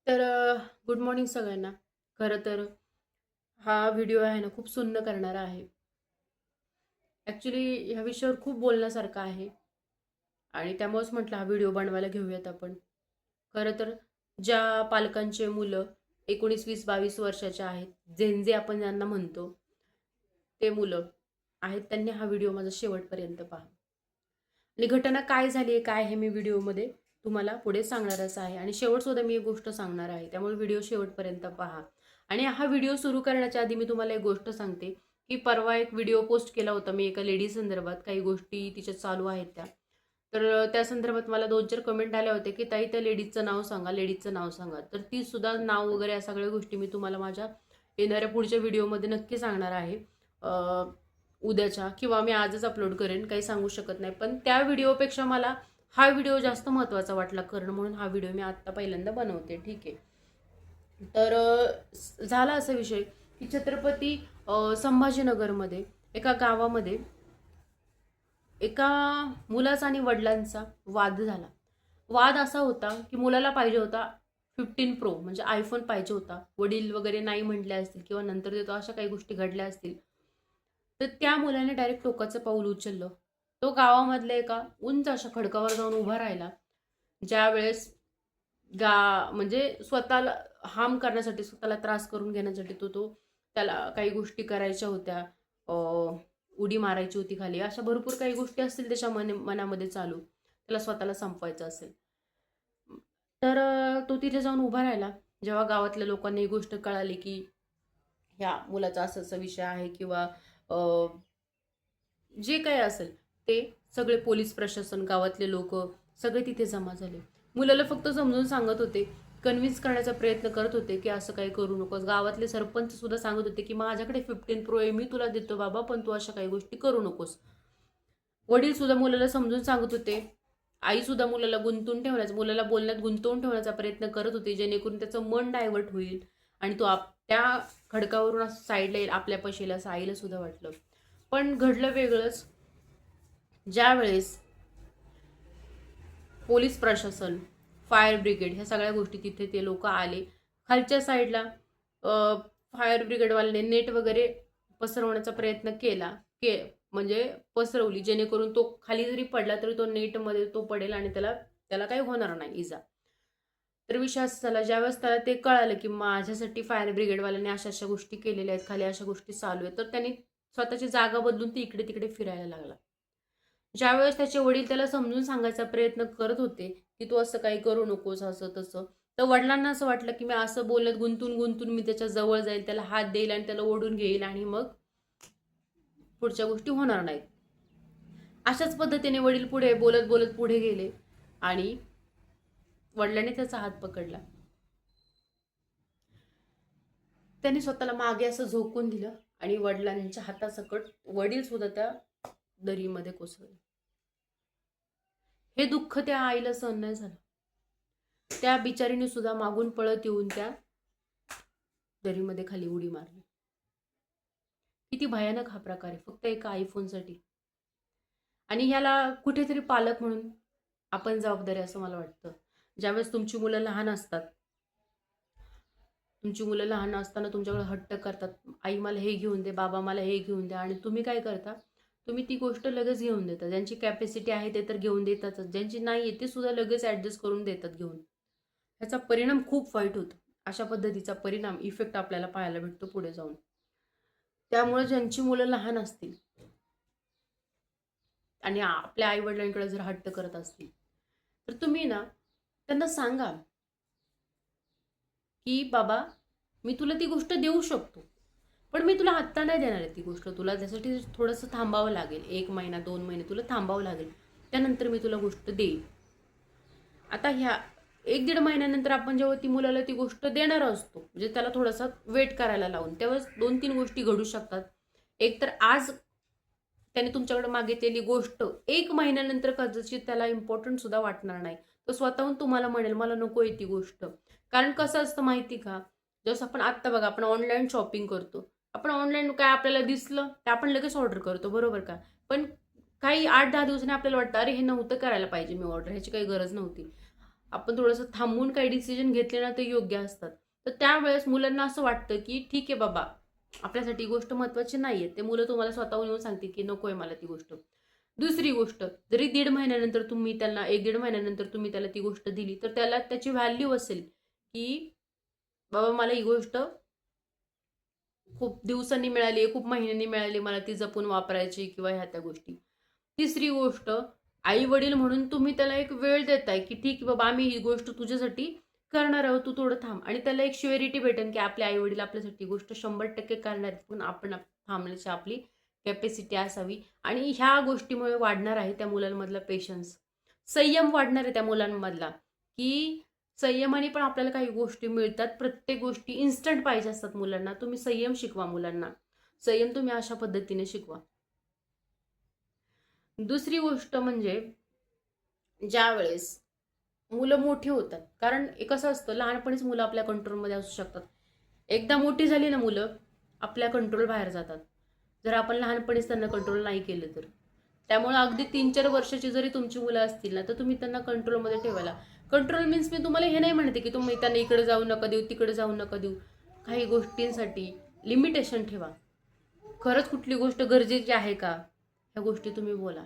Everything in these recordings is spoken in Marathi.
तर गुड मॉर्निंग सगळ्यांना. खरं तर हा व्हिडिओ आहे ना, खूप सुन्न करणारा आहे. ॲक्च्युली ह्या विषयावर खूप बोलण्यासारखं आहे आणि त्यामुळेच म्हटलं हा व्हिडिओ बनवायला घेऊयात आपण. खरं तर ज्या पालकांचे मुलं 19, 20, 22 वर्षाचे आहेत, जेन आपण ज्यांना म्हणतो, ते मुलं आहेत, त्यांनी हा व्हिडिओ माझा शेवटपर्यंत पहा. आणि घटना काय झाली आहे, काय हे मी व्हिडिओमध्ये तुम्हाला पुढे सांगणारच आहे आणि शेवटसुद्धा मी एक गोष्ट सांगणार आहे. त्यामुळे व्हिडिओ शेवटपर्यंत पहा. आणि हा व्हिडिओ सुरू करण्याच्या आधी मी तुम्हाला एक गोष्ट सांगते, की परवा एक व्हिडिओ पोस्ट केला होता मी एका लेडी संदर्भात. काही गोष्टी तिच्या चालू आहेत त्या. तर त्या संदर्भात मला 2-4 कमेंट आल्या होत्या, की ताई त्या लेडीजचं नाव सांगा, लेडीजचं नाव सांगा. तर ती सुद्धा नाव वगैरे या सगळ्या गोष्टी मी तुम्हाला माझ्या येणाऱ्या पुढच्या व्हिडिओमध्ये नक्की सांगणार आहे. उद्याच्या किंवा मी आजच अपलोड करेन, काही सांगू शकत नाही. पण त्या व्हिडिओपेक्षा मला हा व्हिडिओ जास्त महत्त्वाचा वाटला करणं, म्हणून हा व्हिडिओ मी आत्ता पहिल्यांदा बनवते. ठीक आहे. तर झाला असा विषय की छत्रपती संभाजीनगरमध्ये एका गावामध्ये एका मुलाचा आणि वडिलांचा वाद झाला. वाद असा होता की मुलाला पाहिजे होता 15 प्रो म्हणजे आयफोन पाहिजे होता. वडील वगैरे नाही म्हटले असतील किंवा नंतर देतो अशा काही गोष्टी घडल्या असतील. तर त्या मुलाने डायरेक्ट टोकाचं पाऊल उचललं. तो गावामधल्या एका उंच अशा खडकावर जाऊन उभा राहिला. ज्यावेळेस म्हणजे स्वतःला हार्म करण्यासाठी, स्वतःला त्रास करून घेण्यासाठी तो त्याला काही गोष्टी करायच्या होत्या. उडी मारायची होती खाली. अशा भरपूर काही गोष्टी असतील त्याच्या मनामध्ये चालू. त्याला स्वतःला संपवायचं असेल. तर तो तिथे जाऊन उभा राहिला. जेव्हा गावातल्या लोकांना ही गोष्ट कळाली, की ह्या मुलाचा असा विषय आहे किंवा जे काही असेल ते सगळे पोलीस प्रशासन, गावातले लोक सगळे तिथे जमा झाले. मुलाला फक्त समजून सांगत होते, कन्व्हिन्स करण्याचा प्रयत्न करत होते, की असं काही करू नकोस. गावातले सरपंच सुद्धा सांगत होते, की माझ्याकडे 15 प्रो आहे, मी तुला देतो बाबा, पण तू अशा काही गोष्टी करू नकोस. वडील सुद्धा मुलाला समजून सांगत होते. आई सुद्धा मुलाला बोलण्यात गुंतवून ठेवण्याचा प्रयत्न करत होते, जेणेकरून त्याचं मन डायव्हर्ट होईल आणि तो त्या खडकावरून असं साईडला येईल आपल्या पशीला, असं आईला सुद्धा वाटलं. पण घडलं वेगळंच. ज्यावेळेस पोलीस प्रशासन, फायर ब्रिगेड ह्या सगळ्या गोष्टी तिथे ते लोक आले. खालच्या साईडला फायर ब्रिगेडवाल्याने नेट वगैरे पसरवण्याचा प्रयत्न केला. म्हणजे पसरवली, जेणेकरून तो खाली जरी पडला तरी तो नेटमध्ये तो पडेल आणि त्याला त्याला काही होणार नाही इजा. तर विषय असा झाला, ज्यावेळेस त्याला ते कळालं की माझ्यासाठी फायर ब्रिगेडवाल्याने अशा अशा गोष्टी केलेल्या आहेत, खाली अशा गोष्टी चालू आहेत, तर त्यांनी स्वतःची जागा बदलून ती इकडे तिकडे फिरायला लागला. ज्यावेळेस त्याचे वडील त्याला समजून सांगायचा प्रयत्न करत होते, की तू असं काही करू नकोस, असं तसं, तर वडिलांना असं वाटलं की मी असं बोलत गुंतून गुंतून मी त्याच्या जवळ जाईल, त्याला हात देईल आणि त्याला ओढून घेईल आणि मग पुढच्या गोष्टी होणार नाहीत. अशाच पद्धतीने वडील पुढे बोलत बोलत पुढे गेले आणि वडिलांनी त्याचा हात पकडला. त्यांनी स्वतःला मागे असं झोकून दिलं आणि वडिलांच्या हातासकट वडील सुद्धा त्या दरीमध्ये कोसळले. हे दुःख त्या आईला सहन नाही झालं. त्या बिचारीने सुद्धा मागून पळत येऊन त्या दरीमध्ये खाली उडी मारली. किती भयानक हा प्रकार आहे, फक्त एका आयफोनसाठी. आणि ह्याला कुठेतरी पालक म्हणून आपण जबाबदारी, असं मला वाटतं. ज्यावेळेस तुमची मुलं लहान असतात, तुमची मुलं लहान असताना तुमच्याकडे हट्ट करतात, आई मला हे घेऊन दे, बाबा मला हे घेऊन दे, आणि तुम्ही काय करता, तुम्ही ती गोष्ट लगेच घेऊन देता. ज्यांची कॅपॅसिटी आहे ते तर घेऊन देतातच, ज्यांची नाही आहे ते सुद्धा लगेच ॲडजस्ट करून देतात घेऊन. ह्याचा परिणाम खूप वाईट होतो. अशा पद्धतीचा परिणाम, इफेक्ट आपल्याला पाहायला भेटतो पुढे जाऊन. त्यामुळे ज्यांची मुलं लहान असतील आणि आपल्या आई वडिलांकडे जर हट्ट करत असतील, तर तुम्ही ना त्यांना सांगा की बाबा, मी तुला ती गोष्ट देऊ शकतो, पण मी तुला आत्ता नाही देणार आहे ती गोष्ट. तुला त्यासाठी थोडंसं थांबावं लागेल, 1 महिना 2 महिने तुला थांबावं लागेल, त्यानंतर मी तुला गोष्ट देईन. आता ह्या 1-1.5 महिन्यानंतर आपण जेव्हा ती मुलाला ती गोष्ट देणार असतो, म्हणजे त्याला थोडासा वेट करायला लावून, तेव्हाच 2-3 गोष्टी घडू शकतात. एक तर आज त्याने तुमच्याकडे मागितलेली गोष्ट 1 महिन्यानंतर कदाचित त्याला इम्पॉर्टंट सुद्धा वाटणार नाही. तो स्वतःहून तुम्हाला म्हणेल मला नको आहे ती गोष्ट. कारण कसं असतं माहिती का, जसं आपण आत्ता बघा, आपण ऑनलाईन शॉपिंग करतो. आपण ऑनलाईन काय आपल्याला दिसलं ते आपण लगेच ऑर्डर करतो, बरोबर का? पण काही 8-10 दिवसांनी आपल्याला वाटतं, अरे हे नव्हतं करायला पाहिजे मी ऑर्डर, ह्याची काही गरज नव्हती. आपण थोडंसं थांबून काही डिसिजन घेतले ना ते योग्य असतात. तर त्यावेळेस मुलांना असं वाटतं की ठीक आहे बाबा, आपल्यासाठी ही गोष्ट महत्त्वाची नाहीये. ते मुलं तुम्हाला स्वतःहून येऊन सांगतील की नकोय मला ती गोष्ट. दुसरी गोष्ट, जरी 1.5 महिन्यानंतर तुम्ही त्यांना 1-1.5 महिन्यानंतर तुम्ही त्याला ती गोष्ट दिली, तर त्याला त्याची व्हॅल्यू असेल की बाबा मला ही गोष्ट खूप दिवसांनी मिळाली आहे, खूप महिन्यांनी मिळाली, मला ती जपून वापरायची किंवा ह्या त्या गोष्टी. तिसरी गोष्ट, आई-वडील म्हणून तुम्ही त्याला एक वेळ देताय, की ठीक आहे बाबा आम्ही ही गोष्ट तुझ्यासाठी करणार आहोत, तू थोडं थांब. आणि त्याला एक श्युरिटी भेटेल, की आपले आई-वडील आपल्यासाठी ही गोष्ट 100% करणार आहेत. पण आपण थांबण्याची आपली कॅपॅसिटी असावी. आणि ह्या गोष्टीमुळे वाढणार आहे त्या मुलांमधला पेशन्स. संयम वाढणार आहे त्या मुलांमधला, की संयमाने पण आपल्याला काही गोष्टी मिळतात. प्रत्येक गोष्टी इन्स्टंट पाहिजे असतात मुलांना. तुम्ही संयम शिकवा मुलांना. संयम तुम्ही अशा पद्धतीने शिकवा. दुसरी गोष्ट म्हणजे ज्यावेळेस मुलं मोठी होतात, कारण एक असं असतं लहानपणीच मुलं आपल्या कंट्रोलमध्ये असू शकतात. एकदा मोठी झाली ना मुलं आपल्या कंट्रोल बाहेर जातात, जर आपण लहानपणीच त्यांना कंट्रोल नाही केलं तर. त्यामुळे अगदी 3-4 वर्षाची जरी तुमची मुलं असतील ना, तर तुम्ही त्यांना कंट्रोलमध्ये ठेवायला. कंट्रोल मीन्स मी तुम्हाला हे नाही म्हणते की तुम्ही त्यांना इकडे जाऊ नका देऊ, तिकडे जाऊ नका देऊ. काही गोष्टींसाठी लिमिटेशन ठेवा. खरंच कुठली गोष्ट गरजेची आहे का, ह्या गोष्टी तुम्ही बोला.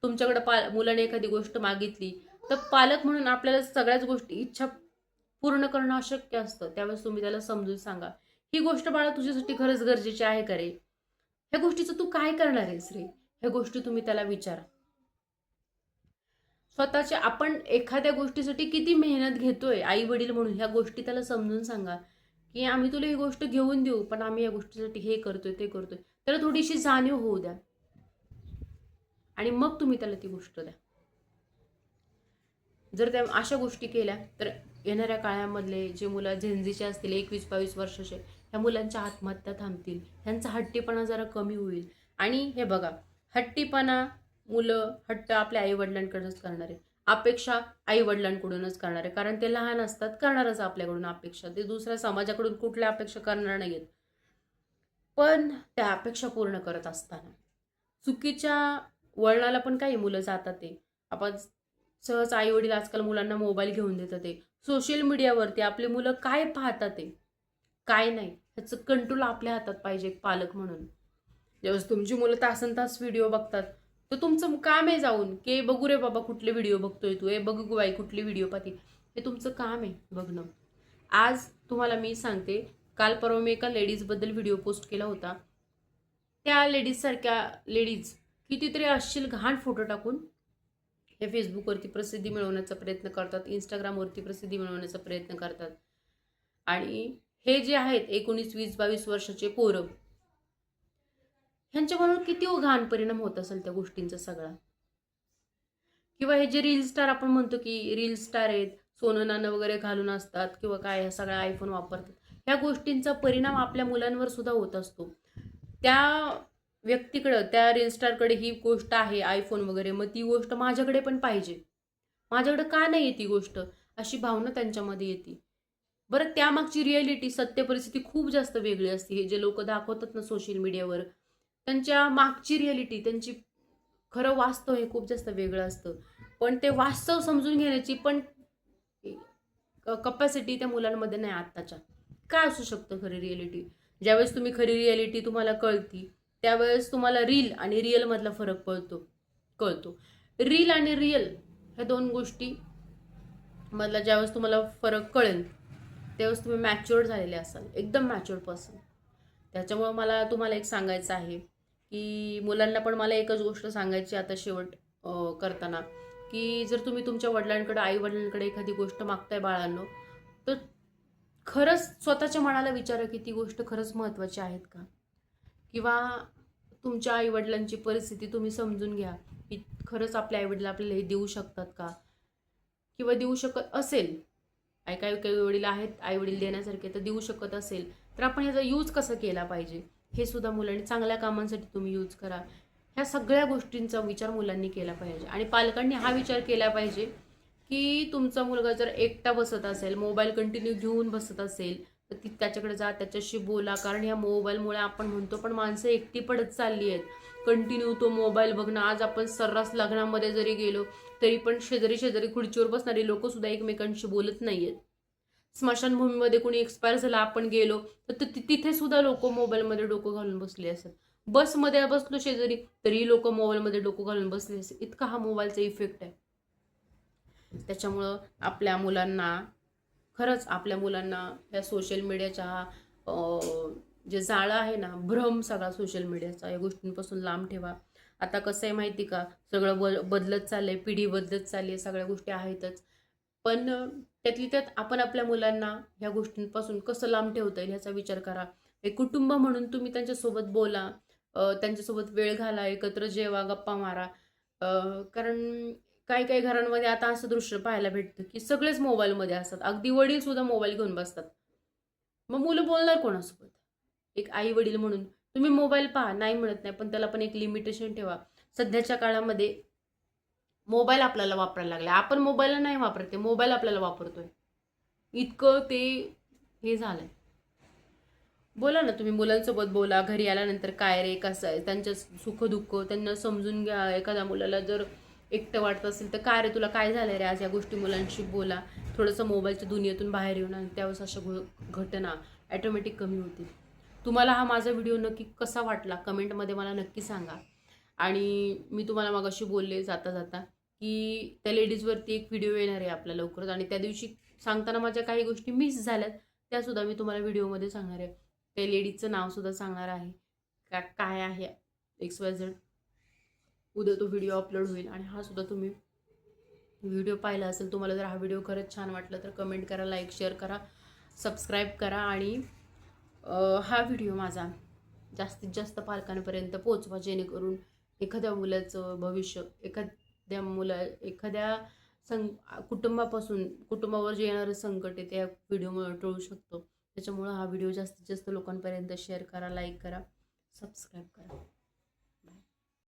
तुमच्याकडे मुलाने एखादी गोष्ट मागितली, तर पालक म्हणून आपल्याला सगळ्याच गोष्टी इच्छा पूर्ण करणं अशक्य असतं. त्यावेळेस तुम्ही त्याला समजून सांगा, ही गोष्ट बाळा तुझ्यासाठी खरंच गरजेची आहे का रे? ह्या गोष्टीचं तू काय करणार आहेस रे? ह्या गोष्टी तुम्ही त्याला विचारा. स्वतःच्या आपण एखाद्या गोष्टीसाठी किती मेहनत घेतोय आई वडील म्हणून, ह्या गोष्टी त्याला समजून सांगा, की आम्ही तुला ही गोष्ट घेऊन देऊ, पण आम्ही या गोष्टीसाठी हे करतोय ते करतोय. त्याला थोडीशी जाणीव होऊ द्या आणि मग तुम्ही त्याला ती गोष्ट द्या. जर त्या अशा गोष्टी केल्या तर येणाऱ्या काळामधले जे मुलं झेंझीचे असतील 21-22 वर्षाचे, ह्या मुलांच्या आत्महत्या थांबतील. ह्यांचा हट्टीपणा जरा कमी होईल. आणि हे बघा, हट्टीपणा मुलं हट्ट आपल्या आईवडिलांकडूनच करणार आहे. अपेक्षा आईवडिलांकडूनच करणार आहे. कारण ते लहान असतात, करणारच आपल्याकडून अपेक्षा. ते दुसऱ्या समाजाकडून कुठल्या अपेक्षा करणार नाहीत. पण त्या अपेक्षा पूर्ण करत असताना चुकीच्या वळणाला पण काही मुलं जातात. ते आपण सहज आई वडील आजकाल मुलांना मोबाईल घेऊन देतात. ते सोशल मीडियावरती आपली मुलं काय पाहतात, ते काय नाही, ह्याचं कंट्रोल आपल्या हातात पाहिजे एक पालक म्हणून. ज्यावेळेस तुमची मुलं तासन तास व्हिडिओ बघतात, तर तुमचं काम आहे जाऊन की बघू रे बाबा कुठले व्हिडिओ बघतोय तू, हे बघू बाई कुठली व्हिडिओ पाहते. हे तुमचं काम आहे बघणं. आज तुम्हाला मी सांगते, काल परवा मी एका लेडीजबद्दल व्हिडिओ पोस्ट केला होता. त्या लेडीजसारख्या लेडीज कितीतरी अश्लील घाण फोटो टाकून हे फेसबुकवरती प्रसिद्धी मिळवण्याचा प्रयत्न करतात, इंस्टाग्रामवरती प्रसिद्धी मिळवण्याचा प्रयत्न करतात. आणि हे जे आहेत 19, 20, 22 वर्षाचे पोरं, ह्यांच्याबरोबर किती घाण परिणाम होत असेल त्या गोष्टींचा सगळा. किंवा हे जे रील स्टार आपण म्हणतो की रील स्टार आहेत, सोनं नाणं वगैरे घालून असतात किंवा काय ह्या सगळ्या आयफोन वापरतात, ह्या गोष्टींचा परिणाम आपल्या मुलांवर सुद्धा होत असतो. त्या व्यक्तीकडं, त्या रील स्टारकडे ही गोष्ट आहे आयफोन वगैरे, मग ती गोष्ट माझ्याकडे पण पाहिजे, माझ्याकडे का नाही ती गोष्ट, अशी भावना त्यांच्यामध्ये येते. बरं, त्यामागची रिॲलिटी, सत्य परिस्थिती खूप जास्त वेगळी असते. हे जे लोक दाखवतात ना सोशल मीडियावर, त्यांच्या मागची रिॲलिटी, त्यांची खरं वास्तव हे खूप जास्त वेगळं असतं. पण ते वास्तव समजून घेण्याची पण कपॅसिटी त्या मुलांमध्ये नाही आत्ताच्या. काय असू शकतं खरी रिॲलिटी? ज्यावेळेस तुम्ही खरी रिॲलिटी तुम्हाला कळती, त्यावेळेस तुम्हाला रील आणि रिअल मधला फरक कळतो. रील आणि रिअल ह्या दोन गोष्टी मधला ज्यावेळेस तुम्हाला फरक कळेल, त्यावेळेस तुम्ही मॅच्युअर्ड झालेले असाल, एकदम मॅच्युअर्ड पर्सन. त्याच्यामुळे मला तुम्हाला एक सांगायचं आहे की मुलांना पण मला एकच गोष्ट सांगायची आता शेवट करताना, की जर तुम्ही तुमच्या वडिलांकडे, आई वडिलांकडे एखादी गोष्ट मागताय बाळांनो, तर खरंच स्वतःच्या मनाला विचारा की ती गोष्ट खरंच महत्त्वाची आहेत का? किंवा तुमच्या आई वडिलांची परिस्थिती तुम्ही समजून घ्या की खरंच आपले आई वडील आपल्याला हे देऊ शकतात का? किंवा देऊ शकत असेल, काही काही वडील आहेत आई वडील देण्यासारखे, तर देऊ शकत असेल तर आपण ह्याचा यूज कसा केला पाहिजे, हे सुद्धा मुलांनी, चांगल्या कामांसाठी तुम्ही यूज करा. ह्या सगळ्या गोष्टींचा विचार मुलांनी केला पाहिजे. आणि पालकांनी हा विचार केला पाहिजे की तुमचा मुलगा जर एकटा बसत असेल, मोबाईल कंटिन्यू घेऊन बसत असेल, तर त्याच्याकडे जा, त्याच्याशी बोला. कारण ह्या मोबाईलमुळे आपण म्हणतो पण माणसं एकटी पडत चालली आहेत. कंटिन्यू तो मोबाईल बघणं. आज आपण सर्रास लग्नामध्ये जरी गेलो तरी पण शेजारी शेजारी खुर्चीवर बसणारी लोक सुद्धा एकमेकांशी बोलत नाहीयेत. स्मशानभूमीमध्ये कोणी एक्सपायर झाला आपण गेलो तर तिथे सुद्धा लोक मोबाईलमध्ये डोकं घालून बसले असतात. बसमध्ये बसलो शेजारी तरी लोक मोबाईलमध्ये डोकं घालून बसले असतात. इतका हा मोबाईलचा इफेक्ट आहे. त्याच्यामुळं आपल्या मुलांना, खरंच आपल्या मुलांना या सोशल मीडियाच्या जे जाळं आहे ना, भ्रम सगळा सोशल मीडियाचा, या गोष्टींपासून लांब ठेवा. आता कसं आहे माहिती का, सगळं बदलत चाललंय, पिढी बदलत चालली आहे, सगळ्या गोष्टी आहेतच. पण त्यातली त्यात आपण आपल्या मुलांना ह्या गोष्टींपासून कसं लांब ठेवता येईल ह्याचा विचार करा. एक कुटुंब म्हणून तुम्ही त्यांच्यासोबत बोला, त्यांच्यासोबत वेळ घाला, एकत्र जेवा, गप्पा मारा. कारण काही काही घरांमध्ये आता असं दृश्य पाहायला भेटतं की सगळेच मोबाईलमध्ये असतात. अगदी वडील सुद्धा मोबाईल घेऊन बसतात. मग मुलं बोलणार कोणासोबत? एक आई वडील म्हणून तुम्ही मोबाईल पहा, नाही म्हणत नाही, पण त्याला पण एक लिमिटेशन ठेवा. सध्याच्या काळामध्ये मोबाईल आपल्याला वापरायला लागला. आपण मोबाईलला नाही वापरते, मोबाईल आपल्याला वापरतोय. इतकं ते हे झालंय. बोला ना, तुम्ही मुलांसोबत बोला. घरी आल्यानंतर काय रे, कसं आहे, त्यांच्या सुख दुःख त्यांना समजून घ्या. एखाद्या मुलाला जर एकटं वाटत असेल तर काय रे, तुला काय झालंय रे आज, या गोष्टी मुलांशी बोला. थोडंसं मोबाईलच्या दुनियेतून बाहेर येऊन, आणि त्यावेळेस अशा घटना ॲटोमॅटिक कमी होतील. तुम्हाला हा माझा व्हिडिओ नक्की कसा वाटला कमेंटमध्ये मला नक्की सांगा. आणि मी तुम्हाला मगाशी बोलले जाता जाता की त्या लेडीजवरती एक व्हिडिओ येणार आहे आपल्या लवकरच, आणि त्या दिवशी सांगताना माझ्या काही गोष्टी मिस झाल्यात, त्यासुद्धा मी तुम्हाला व्हिडिओमध्ये सांगणार आहे. त्या लेडीजचं नावसुद्धा सांगणार आहे, काय आहे XYZ. उद्या तो व्हिडिओ अपलोड होईल, आणि हा सुद्धा तुम्ही व्हिडिओ पाहिला असेल. तुम्हाला जर हा व्हिडिओ खरंच छान वाटला तर कमेंट करा, लाईक शेअर करा, सबस्क्राईब करा. आणि हा व्हिडिओ माझा जास्तीत जास्त पालकांपर्यंत पोचवा, जेणेकरून एखाद्या मुलाचं भविष्य, एखाद्या कुटुंबावर जे येणारं संकट आहे त्या व्हिडिओमुळे टळू शकतो. त्याच्यामुळं हा व्हिडिओ जास्तीत जास्त लोकांपर्यंत शेअर करा, लाईक करा, सबस्क्राईब करा.